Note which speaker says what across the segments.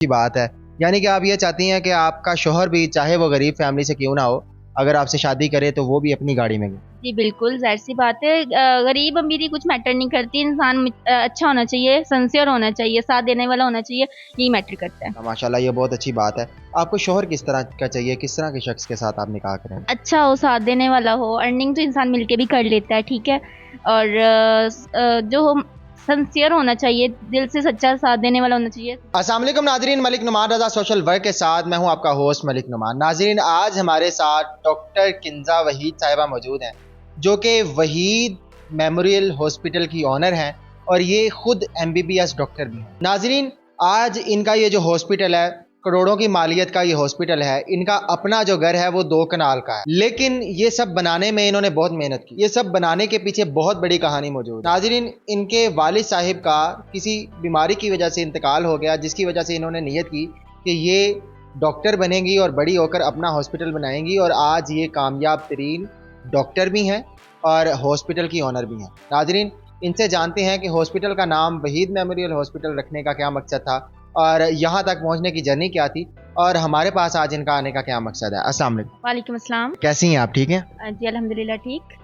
Speaker 1: की बात है। यानी कि आप ये चाहती हैं कि आपका शौहर भी चाहे वो गरीब फैमिली से क्यों ना हो, अगर आपसे शादी करे तो वो भी अपनी गाड़ी में गए।
Speaker 2: जी बिल्कुल, ज़ाहिर-सी बात है। गरीब अमीरी कुछ मैटर नहीं करती, इंसान अच्छा होना चाहिए, सिंसियर होना चाहिए, साथ देने वाला होना चाहिए, यही मैटर करता है।
Speaker 1: माशाल्लाह ये बहुत अच्छी बात है। आपको शौहर किस तरह का चाहिए, किस तरह के शख्स के साथ आप निकाह करेंगे?
Speaker 2: अच्छा हो, साथ देने वाला हो, अर्निंग तो इंसान मिलके भी कर लेता है, ठीक है? और जो सिंसियर होना चाहिए, दिल से सच्चा साथ देने वाला होना चाहिए।
Speaker 1: अस्सलाम वालेकुम नाजरीन, मलिक नुमान रज़ा सोशल वर्क के साथ मैं हूं आपका होस्ट मलिक नुमान। नाजरीन, आज हमारे साथ डॉक्टर किंजा वहीद साहिबा मौजूद हैं, जो कि वहीद मेमोरियल हॉस्पिटल की ऑनर हैं और ये खुद MBBS डॉक्टर भी हैं। नाजरीन, आज इनका ये जो हॉस्पिटल है, करोड़ों की मालियत का ये हॉस्पिटल है। इनका अपना जो घर है वो 2 कनाल का है, लेकिन ये सब बनाने में इन्होंने बहुत मेहनत की। ये सब बनाने के पीछे बहुत बड़ी कहानी मौजूद है। नाजरीन, इनके वालिद साहिब का किसी बीमारी की वजह से इंतकाल हो गया, जिसकी वजह से इन्होंने नियत की कि ये डॉक्टर बनेंगी और बड़ी होकर अपना हॉस्पिटल बनाएंगी, और आज ये कामयाब तरीन डॉक्टर भी हैं और हॉस्पिटल की ऑनर भी हैं। नाजरीन, इनसे जानते हैं कि हॉस्पिटल का नाम वहीद मेमोरियल हॉस्पिटल रखने का क्या मकसद था और यहाँ तक पहुँचने की जर्नी क्या थी, और हमारे पास आज इनका आने का क्या मकसद है। अस्सलाम वालेकुम।
Speaker 2: वालेकुम अस्सलाम।
Speaker 1: कैसी हैं आप, ठीक हैं?
Speaker 2: जी अल्हम्दुलिल्लाह ठीक।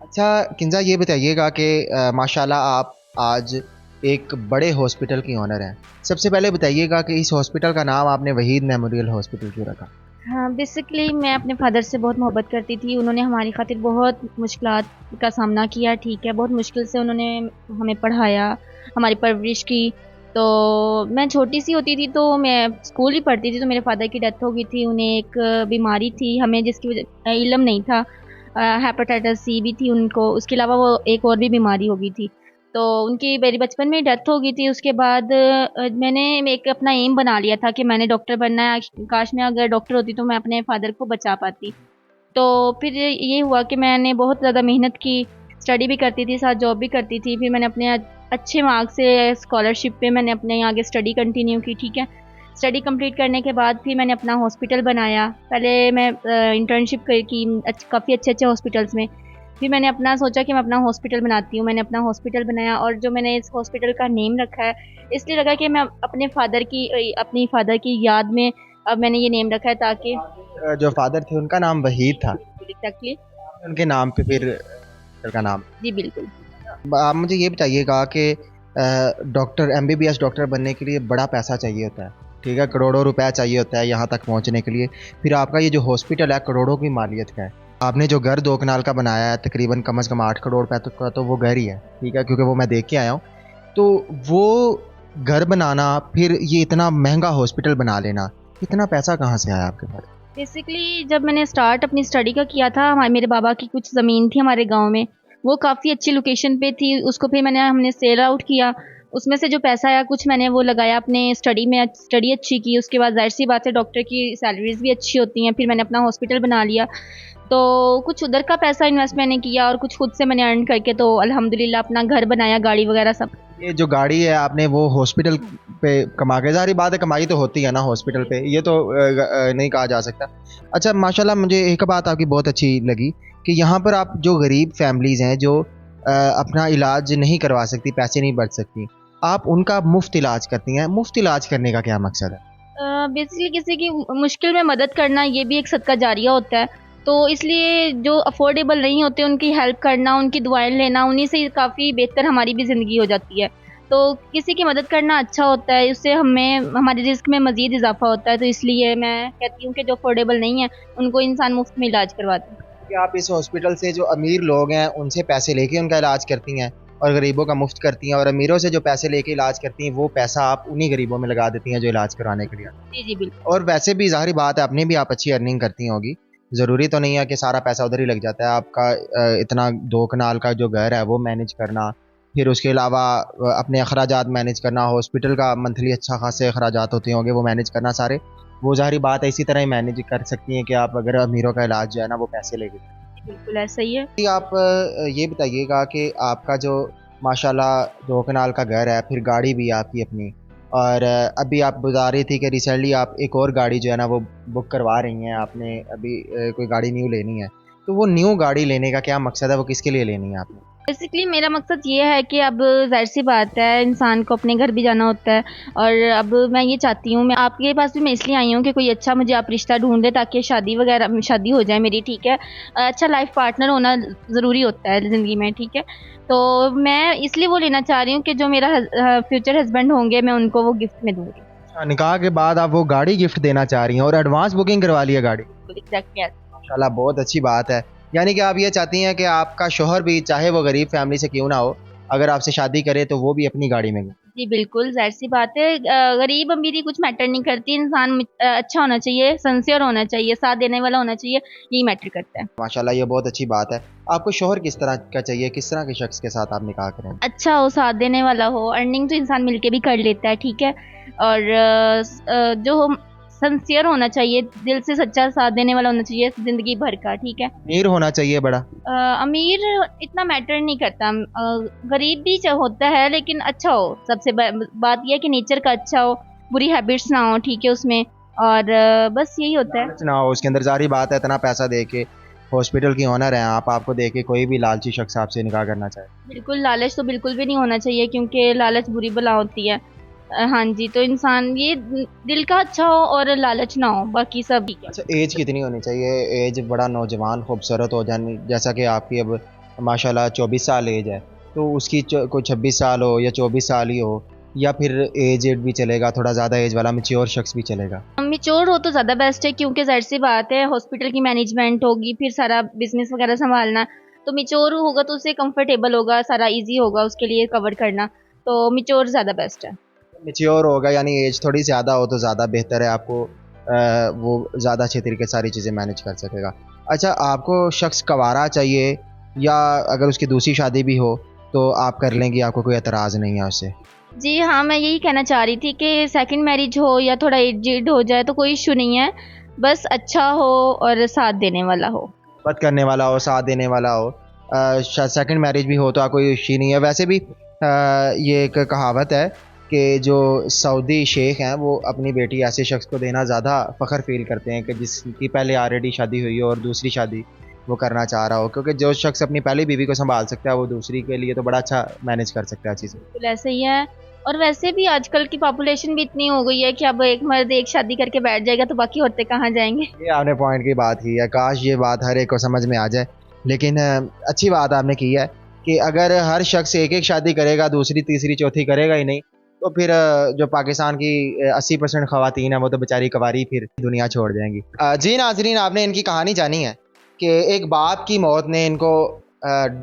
Speaker 1: अच्छा किंजा, ये बताइएगा कि माशाल्लाह आप आज एक बड़े हॉस्पिटल की ऑनर हैं। सबसे पहले बताइएगा कि इस हॉस्पिटल का नाम आपने वहीद मेमोरियल हॉस्पिटल क्यों रखा?
Speaker 2: हाँ, बेसिकली मैं अपने फादर से बहुत मोहब्बत करती थी। उन्होंने हमारी खातिर बहुत मुश्किलात का सामना किया, ठीक है? बहुत मुश्किल से उन्होंने हमें पढ़ाया, हमारी परवरिश की। तो मैं छोटी सी होती थी तो मैं स्कूल ही पढ़ती थी, तो मेरे फादर की डेथ हो गई थी। उन्हें एक बीमारी थी, हमें जिसकी वजह इल्म नहीं था। हेपेटाइटिस सी भी थी उनको, उसके अलावा वो एक और भी बीमारी हो गई थी। तो उनकी मेरी बचपन में ही डेथ हो गई थी। उसके बाद मैंने एक अपना एम बना लिया था कि मैंने डॉक्टर बनना है। काश मैं अगर डॉक्टर होती तो मैं अपने फादर को बचा पाती। तो फिर ये हुआ कि मैंने बहुत ज़्यादा मेहनत की, स्टडी भी करती थी, साथ जॉब भी करती थी। फिर मैंने अपने अच्छे मार्क्स से स्कॉलरशिप पे मैंने अपने आगे स्टडी कंटिन्यू की, ठीक है? स्टडी कंप्लीट करने के बाद फिर मैंने अपना हॉस्पिटल बनाया। पहले मैं इंटर्नशिप की काफ़ी अच्छे-अच्छे हॉस्पिटल्स में। फिर मैंने अपना सोचा कि मैं अपना हॉस्पिटल बनाती हूँ। मैंने अपना हॉस्पिटल बनाया और जो मैंने इस हॉस्पिटल का नेम रखा है, इसलिए रखा कि मैं अपनी फादर की याद में अब मैंने ये नेम रखा है, ताकि
Speaker 1: जो फादर थे उनका नाम वहीद था,
Speaker 2: एग्जैक्टली।
Speaker 1: उनके नाम पे फिर हॉस्पिटल का नाम।
Speaker 2: जी बिल्कुल।
Speaker 1: आप मुझे ये बताइएगा कि डॉक्टर MBBS डॉक्टर बनने के लिए बड़ा पैसा चाहिए होता है, ठीक है? करोड़ों रुपया चाहिए होता है यहाँ तक पहुँचने के लिए। फिर आपका ये जो हॉस्पिटल है करोड़ों की मालियत का है। आपने जो घर 2 कनाल का बनाया है, तकरीबन कम से कम 8 करोड़ रुपए तक का तो वो घर ही है, ठीक है? क्योंकि वो मैं देख के आया हूँ। तो वो घर बनाना, फिर ये इतना महंगा हॉस्पिटल बना लेना, इतना पैसा कहाँ से आया आपके पास?
Speaker 2: बेसिकली जब मैंने स्टार्ट अपनी स्टडी का किया था, मेरे बाबा की कुछ ज़मीन थी हमारे गांव में, वो काफ़ी अच्छी लोकेशन पे थी। उसको फिर हमने सेल आउट किया। उसमें से जो पैसा आया कुछ मैंने वो लगाया अपने स्टडी में, स्टडी अच्छी की। उसके बाद ज़ाहिर सी बात है, डॉक्टर की सैलरीज भी अच्छी होती हैं। फिर मैंने अपना हॉस्पिटल बना लिया, तो कुछ उधर का पैसा इन्वेस्ट मैंने किया और कुछ खुद से मैंने अर्न करके तो अल्हम्दुलिल्लाह अपना घर बनाया, गाड़ी वगैरह सब।
Speaker 1: ये जो गाड़ी है आपने वो हॉस्पिटल पे कमा के, ज़ाहिर बात है कमाई तो होती है ना हॉस्पिटल पे, ये तो नहीं कहा जा सकता। अच्छा माशाल्लाह, मुझे एक बात आपकी बहुत अच्छी लगी कि यहाँ पर आप जो गरीब फैमिलीज़ हैं जो अपना इलाज नहीं करवा सकती, पैसे नहीं बच सकती, आप उनका मुफ्त इलाज करती हैं। मुफ्त इलाज करने का क्या मकसद है?
Speaker 2: बेसिकली किसी की मुश्किल में मदद करना, ये भी एक सदका जारिया होता है। तो इसलिए जो अफोर्डेबल नहीं होते उनकी हेल्प करना, उनकी दुआएं लेना, उन्हीं से काफ़ी बेहतर हमारी भी ज़िंदगी हो जाती है। तो किसी की मदद करना अच्छा होता है, इससे हमें हमारे रिस्क में मज़ीद इजाफा होता है। तो इसलिए मैं कहती हूँ कि जो अफोर्डेबल नहीं है उनको इंसान मुफ्त में इलाज करवाते हैं।
Speaker 1: कि आप इस हॉस्पिटल से जो अमीर लोग हैं उनसे पैसे लेके उनका इलाज करती हैं और गरीबों का मुफ्त करती हैं, और अमीरों से जो पैसे लेके इलाज करती हैं वो पैसा आप उन्हीं गरीबों में लगा देती हैं जो इलाज कराने के लिए।
Speaker 2: जी जी बिल्कुल।
Speaker 1: और वैसे भी ज़ाहिर बात है अपनी भी आप अच्छी अर्निंग करती होगी, ज़रूरी तो नहीं है कि सारा पैसा उधर ही लग जाता है आपका। इतना 2 कनाल का जो घर है वो मैनेज करना, फिर उसके अलावा अपने अखराजात मैनेज करना, हॉस्पिटल का मंथली अच्छा खासे अखराजात होते होंगे वो मैनेज करना सारे, वो ज़ाहिर बात है इसी तरह ही मैनेज कर सकती हैं कि आप अगर अमीरों का इलाज जो है ना वो पैसे लेके।
Speaker 2: बिल्कुल ऐसा ही है।
Speaker 1: जी, आप ये बताइएगा कि आपका जो माशाल्लाह 2 कनाल का घर है, फिर गाड़ी भी है आपकी अपनी, और अभी आप बता रही थी कि रिसेंटली आप एक और गाड़ी जो है ना वो बुक करवा रही हैं, आपने अभी कोई गाड़ी न्यू लेनी है। तो वो न्यू गाड़ी लेने का क्या मकसद है, वो किसके लिए लेनी है आपने?
Speaker 2: बेसिकली मेरा मकसद ये है कि अब ज़ाहिर सी बात है, इंसान को अपने घर भी जाना होता है, और अब मैं ये चाहती हूँ, मैं आपके पास भी मैं इसलिए आई हूँ कि कोई अच्छा मुझे आप रिश्ता ढूंढ दे ताकि शादी हो जाए मेरी, ठीक है। अच्छा लाइफ पार्टनर होना ज़रूरी होता है ज़िंदगी में, ठीक है। तो मैं इसलिए वो लेना चाह रही हूँ कि जो मेरा फ्यूचर हस्बैंड होंगे, मैं उनको वो गिफ्ट में दूँगी।
Speaker 1: निकाह के बाद आप वो गाड़ी गिफ्ट देना चाह रही हैं और एडवांस बुकिंग करवा ली है गाड़ी।
Speaker 2: एग्जैक्टली।
Speaker 1: माशाल्लाह, बहुत अच्छी बात है। यानी कि आप ये चाहती हैं कि आपका शोहर भी, चाहे वो गरीब फैमिली से क्यों ना हो, अगर आपसे शादी करे तो वो भी अपनी गाड़ी में हो।
Speaker 2: जी बिल्कुल, ज़ाहिर सी बात है। गरीब अमीरी कुछ मैटर नहीं करती, इंसान अच्छा होना चाहिए, सिंसियर होना चाहिए, साथ देने वाला होना चाहिए, यही मैटर करता है।
Speaker 1: माशाल्लाह, ये बहुत अच्छी बात है। आपको शोहर किस तरह का चाहिए, किस तरह के शख्स के साथ आप निकाह करें?
Speaker 2: अच्छा हो, साथ देने वाला हो, अर्निंग तो इंसान मिलके भी कर लेता है, ठीक है। और जो सिंसियर होना चाहिए, दिल से सच्चा साथ देने वाला होना चाहिए ज़िंदगी भर का, ठीक है।
Speaker 1: अमीर होना चाहिए बड़ा?
Speaker 2: अमीर इतना मैटर नहीं करता, गरीब भी होता है लेकिन अच्छा हो। सबसे बात यह है कि नेचर का अच्छा हो, बुरी हैबिट्स ना हो, ठीक है उसमें। और बस यही होता है।
Speaker 1: ना हो उसके अंदर। जारी बात है, इतना पैसा दे के हॉस्पिटल की ऑनर हैं आप, आपको दे के कोई भी लालची शख्स आपसे निकाह करना चाहे।
Speaker 2: बिल्कुल, लालच तो बिल्कुल भी नहीं होना चाहिए, क्योंकि लालच बुरी बला होती है। हाँ जी, तो इंसान ये दिल का अच्छा हो और लालच ना हो, बाकी सब ठीक है।
Speaker 1: अच्छा, एज कितनी होनी चाहिए? एज बड़ा नौजवान खूबसूरत हो जानी, जैसा कि आपकी अब माशाल्लाह 24 साल एज है, तो उसकी कोई 26 साल हो या 24 साल ही हो, या फिर एजेड भी चलेगा, थोड़ा ज़्यादा एज वाला मैच्योर शख्स भी चलेगा?
Speaker 2: मैच्योर हो तो ज़्यादा बेस्ट है, क्योंकि ज़ाहिर सी बात है, हॉस्पिटल की मैनेजमेंट होगी, फिर सारा बिजनेस वगैरह संभालना। तो मैच्योर होगा तो उसे कंफर्टेबल होगा, सारा इजी होगा उसके लिए कवर करना। तो मैच्योर ज़्यादा बेस्ट है।
Speaker 1: मैच्योर होगा यानी एज थोड़ी ज़्यादा हो तो ज़्यादा बेहतर है, आपको वो ज़्यादा अच्छे तरीके से सारी चीज़ें मैनेज कर सकेगा। अच्छा, आपको शख्स कवारा चाहिए, या अगर उसकी दूसरी शादी भी हो तो आप कर लेंगी, आपको कोई एतराज़ नहीं है उससे?
Speaker 2: जी हाँ, मैं यही कहना चाह रही थी कि सेकंड मैरिज हो या थोड़ा एजेड हो जाए तो कोई इशू नहीं है, बस अच्छा हो और साथ देने वाला हो।
Speaker 1: बात करने वाला हो, साथ देने वाला हो। सेकंड मैरिज भी हो तो आपको कोई इशू नहीं है। वैसे भी ये एक कहावत है कि जो सऊदी शेख हैं वो अपनी बेटी ऐसे शख्स को देना ज़्यादा फ़ख्र फील करते हैं कि जिसकी पहले ऑलरेडी शादी हुई हो और दूसरी शादी वो करना चाह रहा हो, क्योंकि जो शख्स अपनी पहली बीवी को संभाल सकता है वो दूसरी के लिए तो बड़ा अच्छा मैनेज कर सकता है चीज़ें।
Speaker 2: बिल्कुल ऐसा ही है। और वैसे भी आजकल की पॉपुलेशन भी इतनी हो गई है कि अब एक मर्द एक शादी करके बैठ जाएगा तो बाकी औरतें कहाँ जाएंगे।
Speaker 1: ये आपने पॉइंट की बात की है, काश ये बात हर एक को समझ में आ जाए। लेकिन अच्छी बात आपने की है कि अगर हर शख्स एक एक शादी करेगा, दूसरी तीसरी चौथी करेगा ही नहीं, तो फिर जो पाकिस्तान की 80% ख़वातीन है वो तो बेचारी कवारी फिर दुनिया छोड़ जाएंगी। जी नाज़रीन, आपने इनकी कहानी जानी है कि एक बाप की मौत ने इनको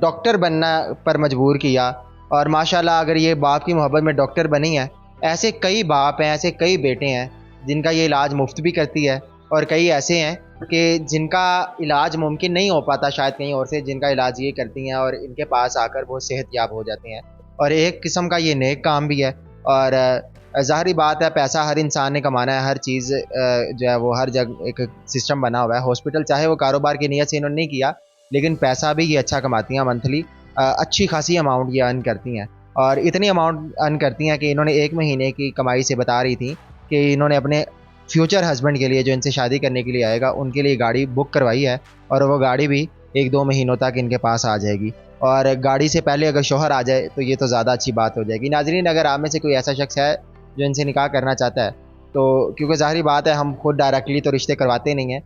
Speaker 1: डॉक्टर बनना पर मजबूर किया, और माशाल्लाह अगर ये बाप की मोहब्बत में डॉक्टर बनी है, ऐसे कई बाप हैं, ऐसे कई बेटे हैं जिनका ये इलाज मुफ्त भी करती है, और कई ऐसे हैं कि जिनका इलाज मुमकिन नहीं हो पाता शायद कहीं और से, जिनका इलाज ये करती हैं और इनके पास आकर वो सेहतयाब हो जाते हैं। और एक किस्म का ये नेक काम भी है। और ज़ाहिरी बात है, पैसा हर इंसान ने कमाना है, हर चीज़ जो है वो हर जगह एक सिस्टम बना हुआ है। हॉस्पिटल चाहे वो कारोबार की नीयत से इन्होंने नहीं किया, लेकिन पैसा भी ये अच्छा कमाती हैं। मंथली अच्छी खासी अमाउंट ये अर्न करती हैं, और इतनी अमाउंट अर्न करती हैं कि इन्होंने 1 महीने की कमाई से बता रही थी कि इन्होंने अपने फ्यूचर हस्बैंड के लिए, जो इनसे शादी करने के लिए आएगा, उनके लिए गाड़ी बुक करवाई है, और वो गाड़ी भी 1-2 महीनों तक इनके पास आ जाएगी। और गाड़ी से पहले अगर शौहर आ जाए तो ये तो ज़्यादा अच्छी बात हो जाएगी। नाज़रीन, अगर आप में से कोई ऐसा शख्स है जो इनसे निकाह करना चाहता है, तो क्योंकि ज़ाहिरी बात है हम खुद डायरेक्टली तो रिश्ते करवाते नहीं हैं,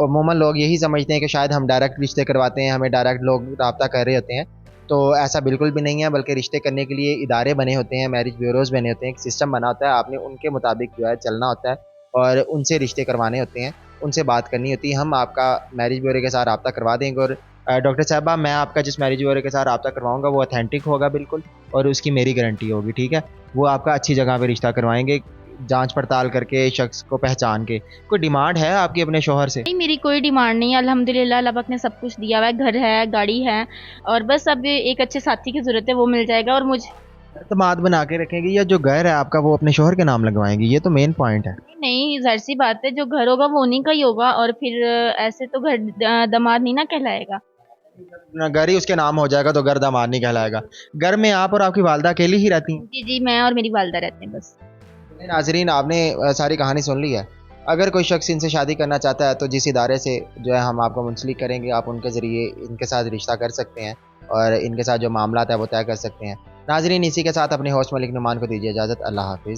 Speaker 1: अमूमन लोग यही समझते हैं कि शायद हम डायरेक्ट रिश्ते करवाते हैं, हमें डायरेक्ट लोग रब्ता कर रहे होते हैं, तो ऐसा बिल्कुल भी नहीं है। बल्कि रिश्ते करने के लिए इदारे बने होते हैं, मैरिज ब्यूरोज़ बने होते हैं, एक सिस्टम बना होता है, आपने उनके मुताबिक जो है चलना होता है और उनसे रिश्ते करवाने होते हैं, उनसे बात करनी होती है। हम आपका मैरिज ब्यूरो के साथ रब्ता करवा देंगे, और डॉक्टर साहबा, मैं आपका जिस मैरिज ब्यूरो के साथ रब्ता करवाऊँगा वो ऑथेंटिक होगा बिल्कुल, और उसकी मेरी गारंटी होगी, ठीक है। वो आपका अच्छी जगह पे रिश्ता करवाएंगे, जांच पड़ताल करके, शख्स को पहचान के। कोई डिमांड है आपकी अपने शौहर से?
Speaker 2: नहीं, मेरी कोई डिमांड नहीं है, अल्हम्दुलिल्लाह अल्लाह पाक ने सब कुछ दिया हुआ है, घर है, गाड़ी है, और बस अब एक अच्छे साथी की ज़रूरत है, वो मिल जाएगा। और मुझे
Speaker 1: एतमाद बना के रखेंगे, या जो घर है आपका वो अपने शौहर के नाम लगवाएंगी? ये तो मेन पॉइंट है।
Speaker 2: नहीं, ज़ाहिर सी बात है, जो घर होगा वो उन्हीं का ही होगा, और फिर ऐसे तो घर दामाद नहीं ना कहलाएगा।
Speaker 1: घर ही उसके नाम हो जाएगा तो घर दामाद नहीं कहलाएगा। घर में आप और आपकी वालदा अकेली ही रहती हैं?
Speaker 2: जी जी, मैं और मेरी वालदा रहते हैं बस।
Speaker 1: नाजरीन, आपने सारी कहानी सुन ली है। अगर कोई शख्स इनसे शादी करना चाहता है तो जिस इदारे से जो है हम आपको मुंसलिक करेंगे, आप उनके ज़रिए इनके साथ रिश्ता कर सकते हैं। और इनके साथ जो मामला है वो तय कर सकते हैं। नाजरीन, इसी के साथ अपने होस्ट मलिक नुमान को दीजिए इजाज़त। अल्लाह हाफिज़।